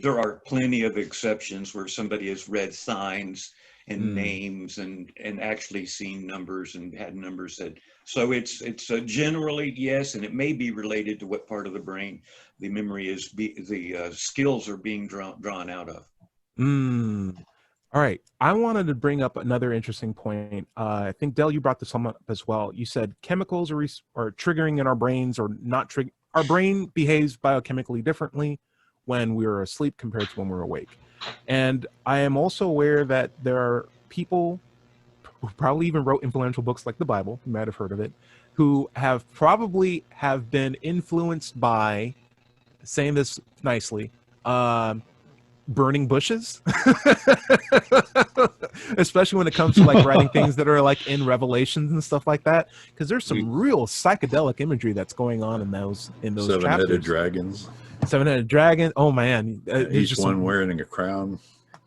are plenty of exceptions where somebody has read signs and names and actually seen numbers and had numbers that. So it's generally yes, and it may be related to what part of the brain the memory is, the skills are being drawn out of. All right, I wanted to bring up another interesting point. I think Del, you brought this up as well. You said chemicals are triggering in our brains or not triggering. Our brain behaves biochemically differently when we were asleep compared to when we were awake. And I am also aware that there are people who probably even wrote influential books like the Bible, you might have heard of it, who have probably been influenced by, saying this nicely, burning bushes, especially when it comes to like writing things that are like in Revelations and stuff like that, because there's some real psychedelic imagery that's going on in those Seven-headed dragons. Seven-headed dragon. Oh man, each one wearing a crown.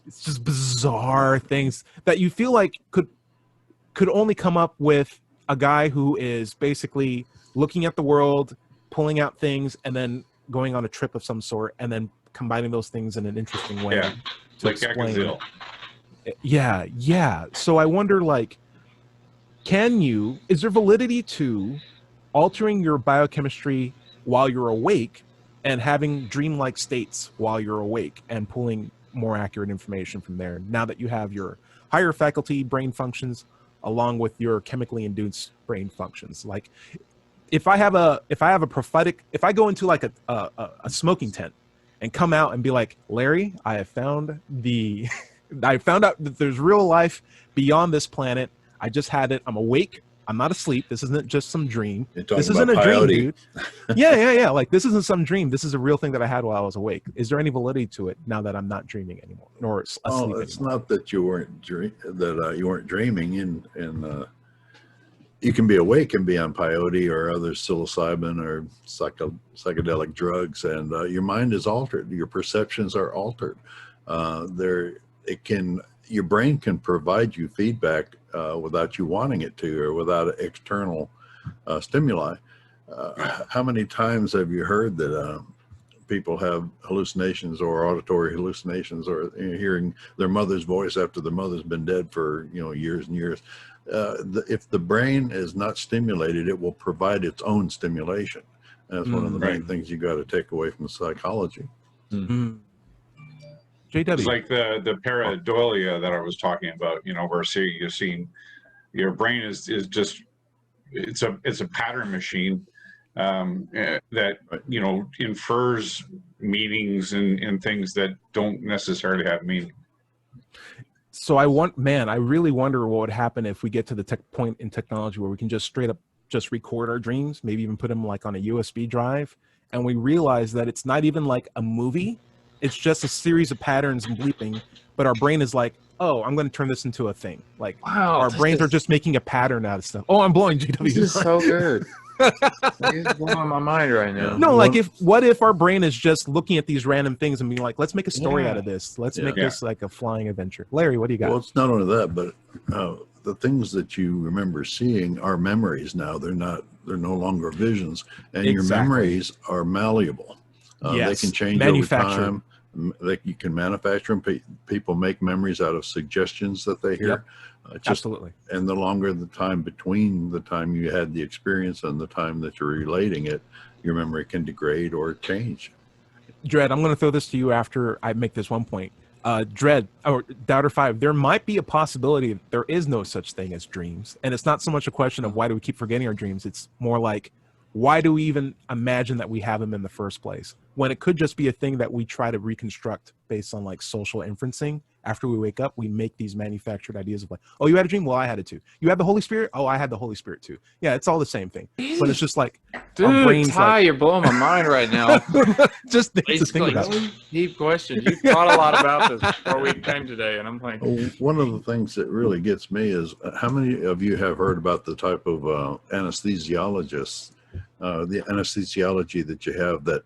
It's just bizarre things that you feel like could only come up with a guy who is basically looking at the world, pulling out things, and then going on a trip of some sort, and then combining those things in an interesting way to like explain. Yeah. So I wonder, like, is there validity to altering your biochemistry while you're awake and having dreamlike states while you're awake and pulling more accurate information from there, now that you have your higher faculty brain functions along with your chemically induced brain functions? Like, if I have a prophetic, if I go into like a smoking tent and come out and be like, Larry, I found out that there's real life beyond this planet. I just had it. I'm awake. I'm not asleep. This isn't just some dream. This isn't a dream, dude. Yeah. Like, this isn't some dream. This is a real thing that I had while I was awake. Is there any validity to it now that I'm not dreaming anymore, nor asleep anymore? It's not that you weren't dreaming, and you can be awake and be on peyote or other psilocybin or psychedelic drugs, and your mind is altered. Your perceptions are altered. Your brain can provide you feedback without you wanting it to, or without external stimuli. How many times have you heard that people have hallucinations or auditory hallucinations, or hearing their mother's voice after their mother's been dead for years and years? If the brain is not stimulated, it will provide its own stimulation. And that's one of the main things you got to take away from psychology. Mm-hmm. JW. It's like the pareidolia that I was talking about, where you're seeing your brain is just, it's a pattern machine that, infers meanings and things that don't necessarily have meaning. So I really wonder what would happen if we get to the point in technology where we can just straight up just record our dreams, maybe even put them like on a USB drive, and we realize that it's not even like a movie. It's just a series of patterns and bleeping, but our brain is like, oh, I'm going to turn this into a thing. Like, wow, our brains are just making a pattern out of stuff. Oh, I'm blowing GW. This is so good. It's blowing my mind right now. No, like what if our brain is just looking at these random things and being like, let's make a story out of this. Let's make this like a flying adventure. Larry, what do you got? Well, it's not only that, but the things that you remember seeing are memories now. They're no longer visions, and your memories are malleable. They can change over time. You can manufacture them. People make memories out of suggestions that they hear. Yep. Absolutely. And the longer the time between the time you had the experience and the time that you're relating it, your memory can degrade or change. Dredd, I'm going to throw this to you after I make this one point. Dredd, or Doubter 5, there might be a possibility that there is no such thing as dreams. And it's not so much a question of why do we keep forgetting our dreams. It's more like, why do we even imagine that we have them in the first place? When it could just be a thing that we try to reconstruct based on like social inferencing. After we wake up, we make these manufactured ideas of like, oh, you had a dream? Well, I had it too. You had the Holy Spirit? Oh, I had the Holy Spirit too. Yeah, it's all the same thing. But it's just like, dude, Ty, you're blowing my mind right now. Just think about it. Deep question. You thought a lot about this before we came today, and I'm like, one of the things that really gets me is how many of you have heard about the type of anesthesiologists, the anesthesiology that you have, that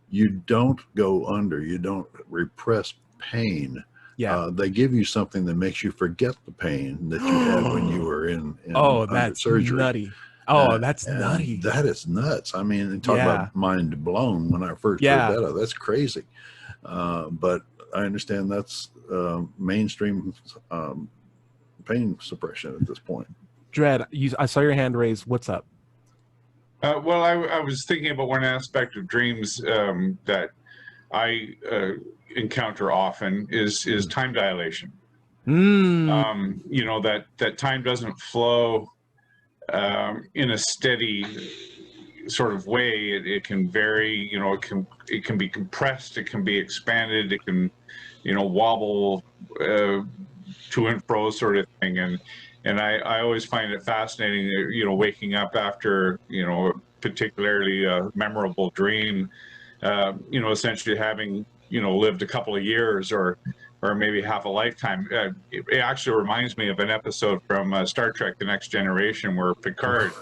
you don't go under, you don't repress pain. Yeah, they give you something that makes you forget the pain that you had when you were in that's surgery. Nutty. Oh, that's nutty. That is nuts. I mean, talk about mind blown when I first heard that. That's crazy. But I understand that's mainstream pain suppression at this point. Dredd, I saw your hand raised. What's up? Well, I was thinking about one aspect of dreams that I encounter often is time dilation. That time doesn't flow in a steady sort of way. It can vary. It can be compressed. It can be expanded. It can wobble to and fro sort of thing. And I always find it fascinating, waking up after, particularly a memorable dream, essentially having, lived a couple of years or maybe half a lifetime. It actually reminds me of an episode from Star Trek: The Next Generation, where Picard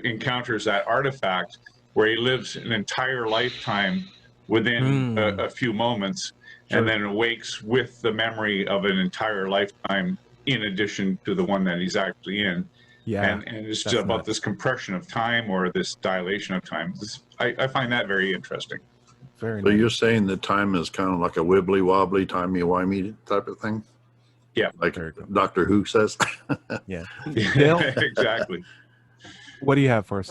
encounters that artifact where he lives an entire lifetime within a few moments, and then awakes with the memory of an entire lifetime in addition to the one that he's actually in. And it's just about this compression of time or this dilation of time. I find that very interesting. So you're saying that time is kind of like a wibbly wobbly, timey-wimey type of thing? Yeah. Like Doctor Who says? Yeah. Exactly. What do you have for us?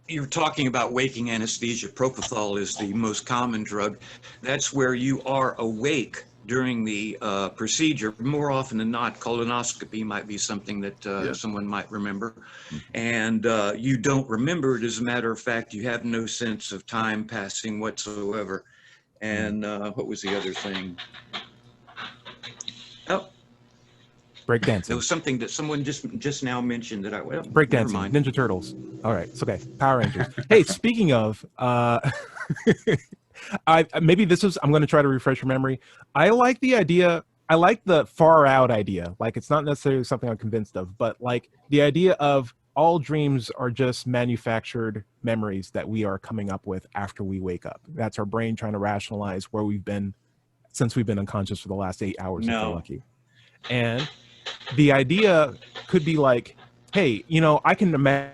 You're talking about waking anesthesia. Propofol is the most common drug. That's where you are awake during the procedure. More often than not, colonoscopy might be something that someone might remember. And you don't remember it. As a matter of fact, you have no sense of time passing whatsoever. And what was the other thing? Oh, Breakdancing. there was something that someone just now mentioned that Breakdancing. Ninja Turtles. All right, it's okay. Power Rangers. Hey, speaking of, maybe this is, I'm going to try to refresh your memory. I like the idea. I like the far out idea. Like, it's not necessarily something I'm convinced of, but like the idea of all dreams are just manufactured memories that we are coming up with after we wake up. That's our brain trying to rationalize where we've been since we've been unconscious for the last 8 hours if we're lucky. And the idea could be like, hey, you know, I can imagine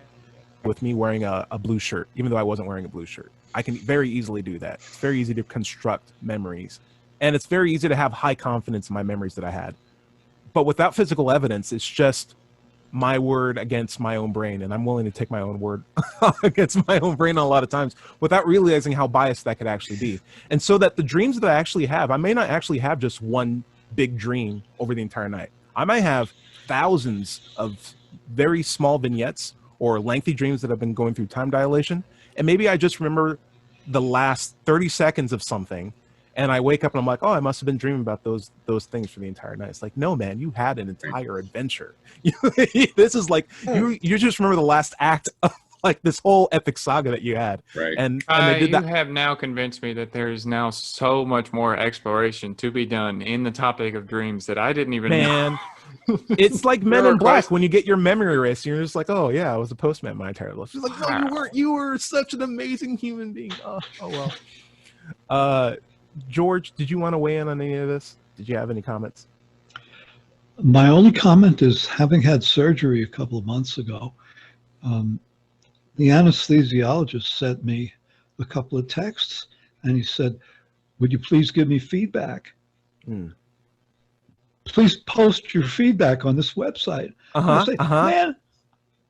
with me wearing a blue shirt, even though I wasn't wearing a blue shirt. I can very easily do that. It's very easy to construct memories. And it's very easy to have high confidence in my memories that I had. But without physical evidence, it's just my word against my own brain. And I'm willing to take my own word against my own brain a lot of times without realizing how biased that could actually be. And so that the dreams that I actually have, I may not actually have just one big dream over the entire night. I might have thousands of very small vignettes or lengthy dreams that have been going through time dilation. And maybe I just remember the last 30 seconds of something, and I wake up and I'm like, oh, I must have been dreaming about those things for the entire night. It's like, no, man, you had an entire adventure. This is like, you just remember the last act of like this whole epic saga that you had. Right. And they did that. You have now convinced me that there is now so much more exploration to be done in the topic of dreams that I didn't even know. It's like Men in Black when you get your memory erased. You're just like, oh yeah, I was a postman my entire life. It's like, no, you weren't. You were such an amazing human being. Oh well. George, did you want to weigh in on any of this? Did you have any comments? My only comment is, having had surgery a couple of months ago, the anesthesiologist sent me a couple of texts, and he said, would you please give me feedback? Please post your feedback on this website. I say, man,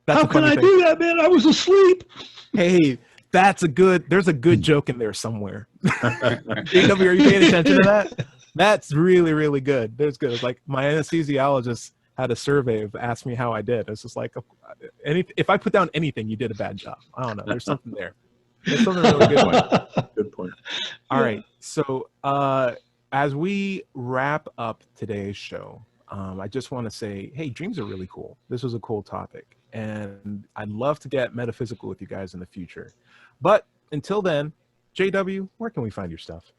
how can I do that, man? I was asleep. Hey, there's a good joke in there somewhere. JW, are you paying attention to that? That's really, really good. There's good. It's like my anesthesiologist had a survey of asked me how I did. It's just like, if I put down anything, you did a bad job. I don't know. There's something there. There's something really good. Good point. All right. So as we wrap up today's show, I just want to say, hey, dreams are really cool. This was a cool topic. And I'd love to get metaphysical with you guys in the future. But until then, JW, where can we find your stuff?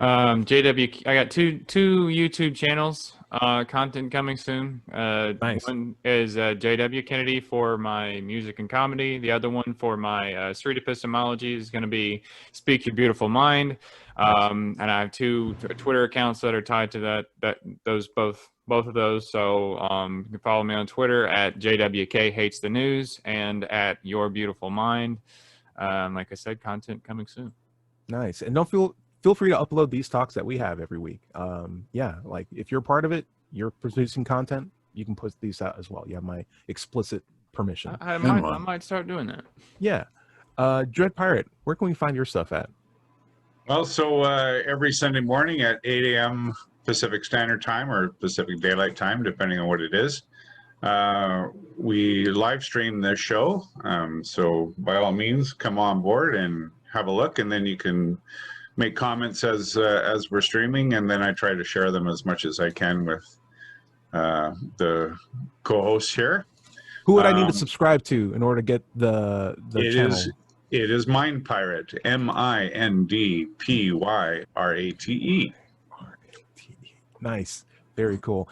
JW, I got two YouTube channels, content coming soon. Nice. One is JW Kennedy for my music and comedy. The other one for my street epistemology is going to be Speak Your Beautiful Mind. And I have two Twitter accounts that are tied to both of those. So you can follow me on Twitter at JWK Hates the News and at Your Beautiful Mind. Like I said, content coming soon. Nice. And don't feel free to upload these talks that we have every week. Yeah, like if you're part of it, you're producing content, you can put these out as well. You have my explicit permission. I might start doing that. Yeah. Dread Pirate, where can we find your stuff at? Well, so every Sunday morning at 8 a.m. Pacific Standard Time or Pacific Daylight Time, depending on what it is, we live stream this show. So by all means, come on board and have a look, and then you can make comments as we're streaming, and then I try to share them as much as I can with the co-hosts here. Who would I need to subscribe to in order to get the channel? It is Mind Pirate, MINDPYRATE. Nice, very cool.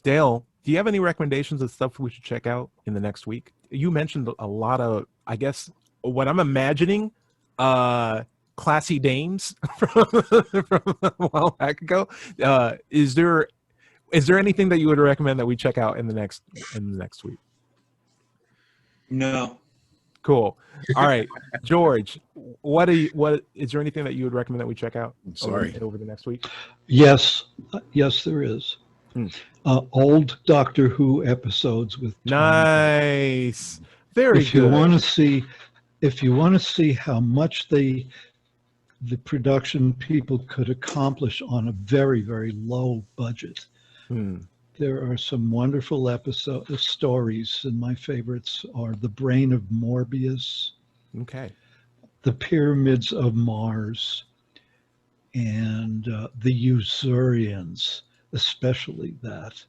Dale, do you have any recommendations of stuff we should check out in the next week? You mentioned a lot of, I guess, what I'm imagining, classy dames from a while back ago. Is there anything that you would recommend that we check out in the next week? No. Cool. All right, George, what is there anything that you would recommend that we check out over the next week? Yes, there is. Old Doctor Who episodes with nice. Very good. If you want to see how much they the production people could accomplish on a very, very low budget. There are some wonderful stories, and my favorites are The Brain of Morbius, Okay. The Pyramids of Mars, and The Usurians, especially that.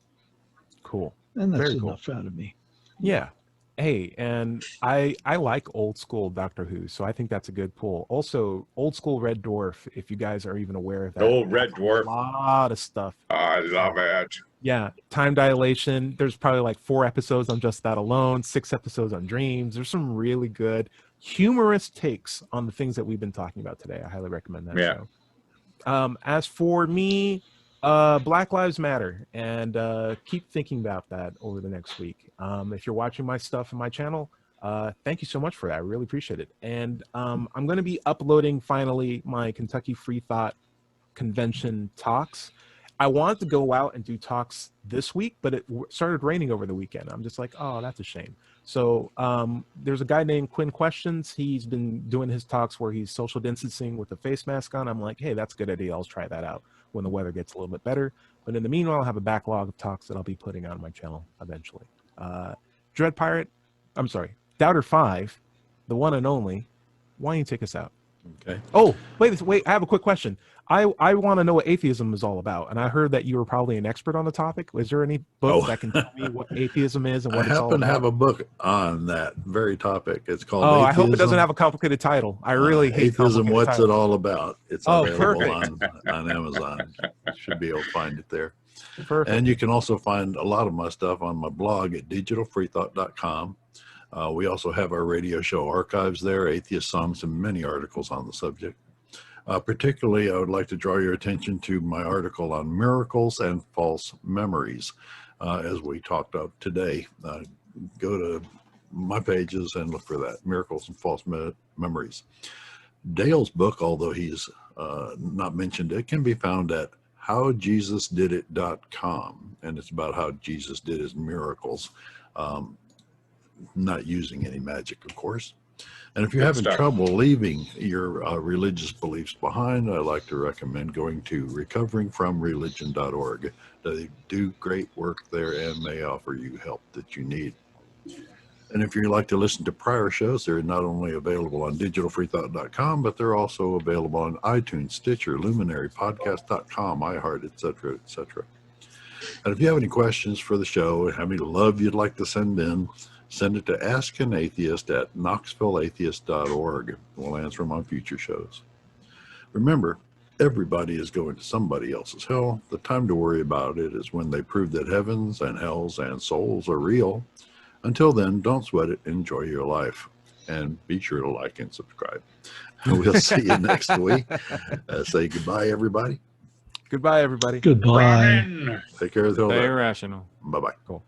Cool. And that's Very cool. enough out of me. Yeah. Hey, and I like old school Doctor Who, so I think that's a good pull. Also, old school Red Dwarf, if you guys are even aware of that. Oh, Red Dwarf. A lot of stuff. I love it. Yeah. Time dilation. There's probably like 4 episodes on just that alone, 6 episodes on dreams. There's some really good humorous takes on the things that we've been talking about today. I highly recommend that show. As for me, Black Lives Matter, and keep thinking about that over the next week. If you're watching my stuff on my channel, thank you so much for that. I really appreciate it. And I'm going to be uploading finally my Kentucky Freethought Convention talks. I wanted to go out and do talks this week, but it started raining over the weekend. I'm just like, oh, that's a shame. So there's a guy named Quinn Questions. He's been doing his talks where he's social distancing with a face mask on. I'm like, hey, that's a good idea. I'll try that out when the weather gets a little bit better. But in the meanwhile, I'll have a backlog of talks that I'll be putting on my channel eventually. Doubter 5, the one and only, why don't you take us out? Okay. Oh, wait, I have a quick question. I want to know what atheism is all about, and I heard that you were probably an expert on the topic. Is there any book that can tell me what atheism is and what it's all about? I happen to have a book on that very topic. It's called Atheism. I hope it doesn't have a complicated title. I really hate Atheism, What's titles. It All About? It's available perfect. on Amazon. You should be able to find it there. Perfect. And you can also find a lot of my stuff on my blog at digitalfreethought.com. We also have our radio show archives there, atheist songs, and many articles on the subject. Particularly, I would like to draw your attention to my article on miracles and false memories, as we talked of today. Go to my pages and look for that, miracles and false memories. Dale's book, although he's not mentioned, it can be found at howjesusdidit.com, and it's about how Jesus did his miracles, not using any magic, of course. And if you're having trouble leaving your religious beliefs behind, I like to recommend going to recoveringfromreligion.org. They do great work there and may offer you help that you need. And if you'd like to listen to prior shows, they're not only available on digitalfreethought.com, but they're also available on iTunes, Stitcher, Luminary, Podcast.com, iHeart, etc., etc. And if you have any questions for the show, have any love you'd like to send in, send it to Ask an Atheist at knoxvilleatheist.org. We'll answer them on future shows. Remember, everybody is going to somebody else's hell. The time to worry about it is when they prove that heavens and hells and souls are real. Until then, don't sweat it. Enjoy your life. And be sure to like and subscribe. We'll see you next week. Say goodbye, everybody. Goodbye, everybody. Goodbye. Take care of the whole Stay rational. Bye-bye. Cool.